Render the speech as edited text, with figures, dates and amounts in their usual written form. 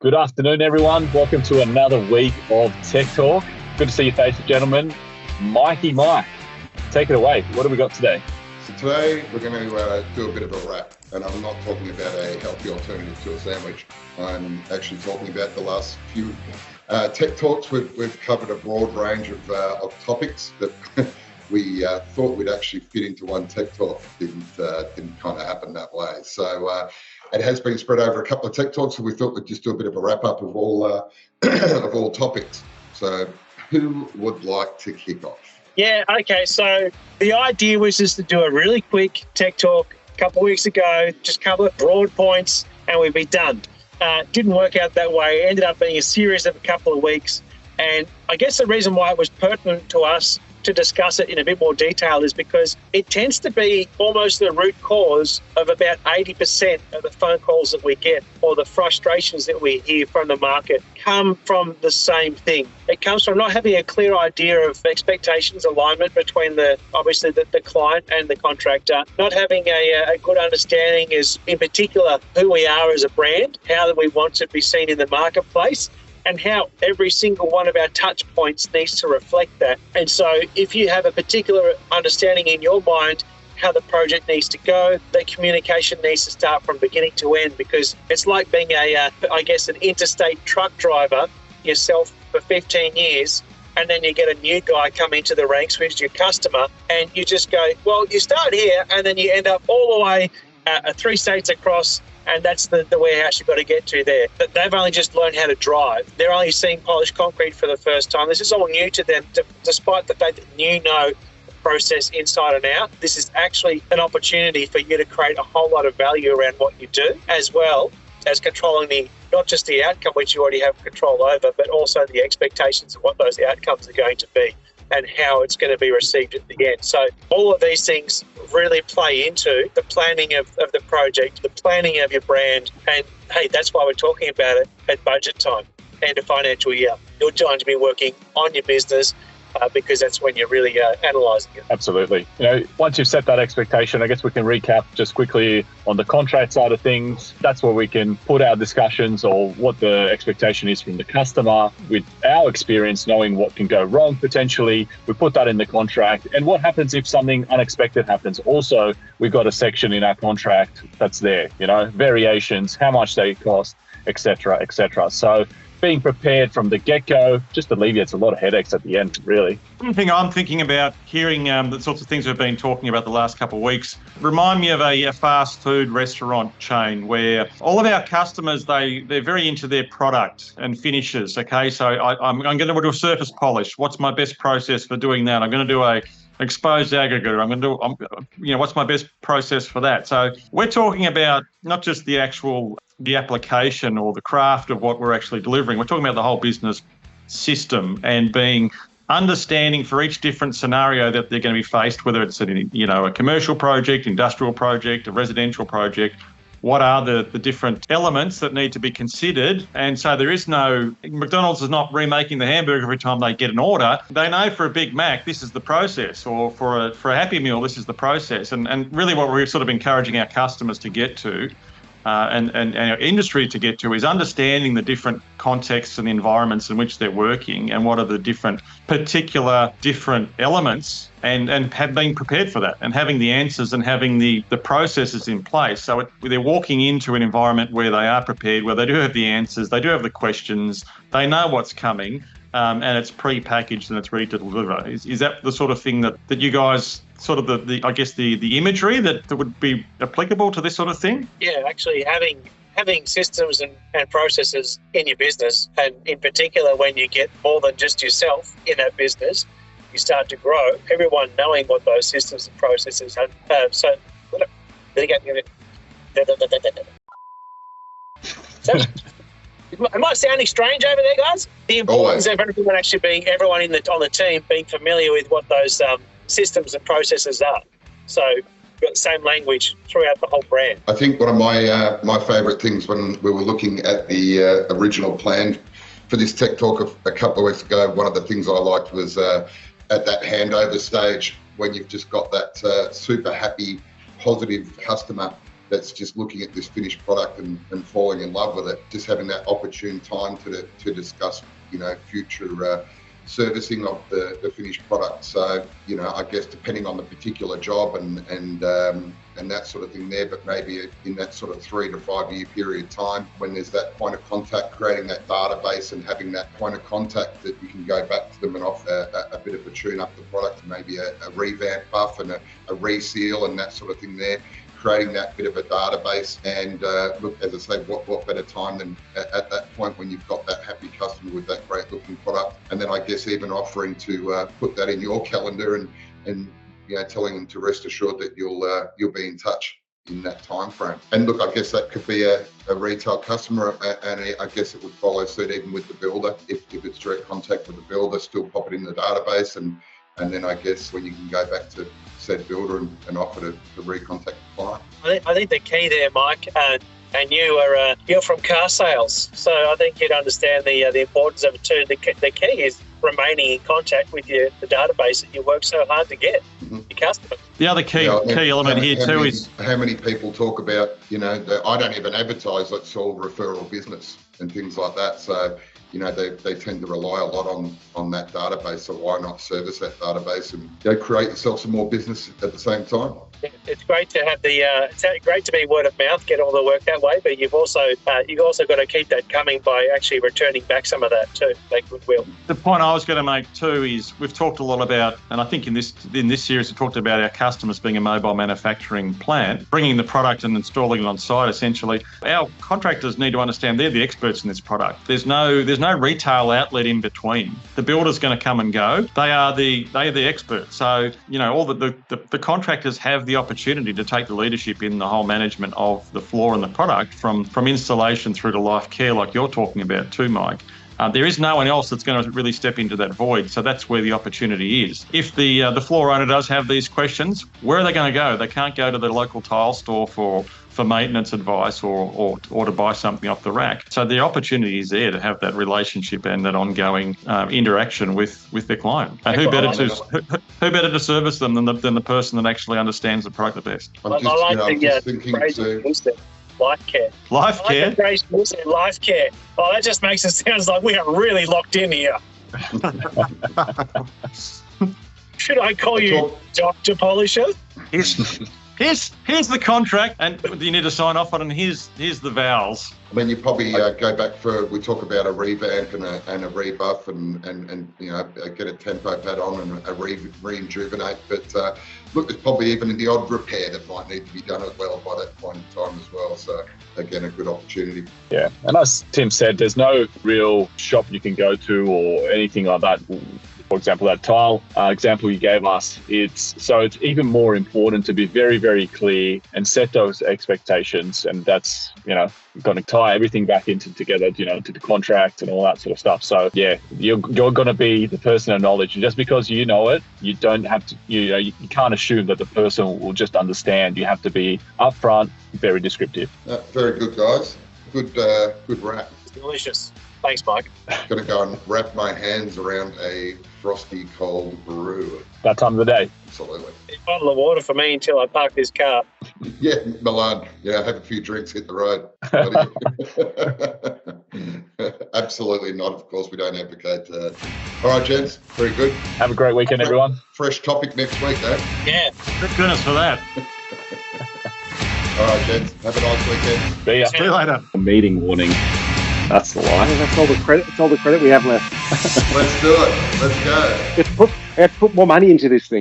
Good afternoon, everyone. Welcome to another week of Tech Talk. Good to see your faces, gentlemen. Mikey Mike, take it away. What have we got today? So today we're going to do a bit of a wrap, and I'm not talking about a healthy alternative to a sandwich. I'm actually talking about the last few Tech Talks. We've covered a broad range of topics that we thought we'd actually fit into one Tech Talk. Didn't kind of happen that way. So it has been spread over a couple of Tech Talks, so we thought we'd just do a bit of a wrap up of all of all topics. So who would like to kick off? Yeah, okay. So the idea was just to do a really quick Tech Talk a couple of weeks ago, just cover broad points, and we'd be done. Didn't work out that way. It ended up being a series of a couple of weeks. And I guess the reason why it was pertinent to us to discuss it in a bit more detail is because it tends to be almost the root cause of about 80% of the phone calls that we get, or the frustrations that we hear from the market, come from the same thing. It comes from not having a clear idea of expectations alignment between the client and the contractor, not having a good understanding is in particular who we are as a brand, how we want to be seen in the marketplace, and how every single one of our touch points needs to reflect that. And so if you have a particular understanding in your mind how the project needs to go, the communication needs to start from beginning to end, because it's like being an interstate truck driver yourself for 15 years, and then you get a new guy come into the ranks who's your customer, and you just go, well, you start here, and then you end up all the way 3 states across, and that's the warehouse you've got to get to there. But they've only just learned how to drive. They're only seeing polished concrete for the first time. This is all new to them, despite the fact that you know the process inside and out. This is actually an opportunity for you to create a whole lot of value around what you do, as well as controlling not just the outcome, which you already have control over, but also the expectations of what those outcomes are going to be and how it's going to be received at the end. So all of these things really play into the planning of the project, the planning of your brand. And hey, that's why we're talking about it at budget time and a financial year. You're going to be working on your business because that's when you're really analysing it. Absolutely. Once you've set that expectation, I guess we can recap just quickly on the contract side of things. That's where we can put our discussions or what the expectation is from the customer with our experience, knowing what can go wrong potentially. We put that in the contract. And what happens if something unexpected happens? Also, we've got a section in our contract that's there, variations, how much they cost, etc., etc. So being prepared from the get-go just alleviates a lot of headaches at the end, really. One thing I'm thinking about, hearing the sorts of things we've been talking about the last couple of weeks, remind me of a fast food restaurant chain where all of our customers, they're very into their product and finishes, okay? So I'm going to do a surface polish. What's my best process for doing that? I'm going to do a exposed aggregate. I'm going to do, what's my best process for that? So we're talking about not just the application or the craft of what we're actually delivering. We're talking about the whole business system and understanding for each different scenario that they're going to be faced, whether it's a commercial project, industrial project, a residential project. What are the different elements that need to be considered? And so there is McDonald's is not remaking the hamburger every time they get an order. They know for a Big Mac, this is the process, or for a Happy Meal, this is the process. And really what we're sort of encouraging our customers to get to and our industry to get to is understanding the different contexts and environments in which they're working and what are the different elements and have been prepared for that and having the answers and having the processes in place. So they're walking into an environment where they are prepared, where they do have the answers, they do have the questions, they know what's coming, and it's pre-packaged and it's ready to deliver. Is that the sort of thing that you guys sort of the imagery that would be applicable to this sort of thing? Yeah, actually having systems and processes in your business, and in particular when you get more than just yourself in that business, you start to grow, everyone knowing what those systems and processes are. So am I sounding strange over there, guys? The importance of everyone actually everyone on the team being familiar with what those systems and processes are. So you've got the same language throughout the whole brand. I think one of my favourite things when we were looking at the original plan for this Tech Talk a couple of weeks ago, one of the things I liked was at that handover stage when you've just got that super happy, positive customer that's just looking at this finished product and falling in love with it, just having that opportune time to discuss, future servicing of the finished product. So, I guess depending on the particular job and that sort of thing there, but maybe in that sort of 3 to 5 year period of time, when there's that point of contact, creating that database and having that point of contact that you can go back to them and offer a bit of a tune up the product, maybe a revamp buff and a reseal and that sort of thing there. Creating that bit of a database and look, as I say, what better time than at that point when you've got that happy customer with that great looking product, and then I guess even offering to put that in your calendar and telling them to rest assured that you'll be in touch in that time frame. And look, I guess that could be a retail customer, and I guess it would follow suit even with the builder if it's direct contact with the builder, still pop it in the database and then I guess when you can go back to said builder and offer to recontact the client. I think the key there, Mike, and you're from car sales, so I think you'd understand the importance of it too. The key is remaining in contact with the database that you work so hard to get your customer. The other key element here too is how many people talk about, I don't even advertise, it's all referral business and things like that. So, they tend to rely a lot on that database. So why not service that database and create yourself some more business at the same time? It's great to have it's great to be word of mouth, get all the work that way, but you've also got to keep that coming by actually returning back some of that too, make goodwill. The point I was going to make too is we've talked a lot about, and I think in this series we talked about our customers being a mobile manufacturing plant, bringing the product and installing it on site essentially. Our contractors need to understand they're the experts in this product. There's no retail outlet in between. The builder's going to come and go. They are the experts. So, all the contractors have the opportunity to take the leadership in the whole management of the floor and the product from installation through to life care, like you're talking about too, Mike. There is no one else that's going to really step into that void, so that's where the opportunity is. If the floor owner does have these questions, where are they going to go? They can't go to the local tile store for maintenance advice or to buy something off the rack. So the opportunity is there to have that relationship and that ongoing interaction with their client. And who better to service them than the person that actually understands the product the best? I'm just thinking life care. Life care? Life care. Oh, that just makes it sound like we are really locked in here. Should I call you Dr. Polisher? Here's the contract, and you need to sign off on it, and here's the vowels. I mean, you probably go back we talk about a revamp and a rebuff and get a tempo pad on and a rejuvenate. But look, there's probably even the odd repair that might need to be done as well by that point in time as well. So again, a good opportunity. Yeah, and as Tim said, there's no real shop you can go to or anything like that. For example, that tile example you gave us, it's even more important to be very, very clear and set those expectations. And that's, going to tie everything back together, to the contract and all that sort of stuff. So yeah, you're going to be the person of knowledge. And just because you know it, you don't have to, you can't assume that the person will just understand. You have to be upfront, very descriptive. Very good, guys. Good wrap. It's delicious. Thanks, Mike. Going to go and wrap my hands around a frosty cold brew. That time of the day. Absolutely. A bottle of water for me until I park this car. Yeah, Milan. Yeah, have a few drinks, hit the road. Absolutely not. Of course, we don't advocate that. All right, gents. Very good. Have a great weekend, everyone. Fresh topic next week, eh? Yeah. Good goodness for that. All right, gents. Have a nice weekend. See ya. See you later. A meeting warning. That's the lie. That's all the credit. That's all the credit we have left. Let's do it. Let's go. Let's put more money into this thing.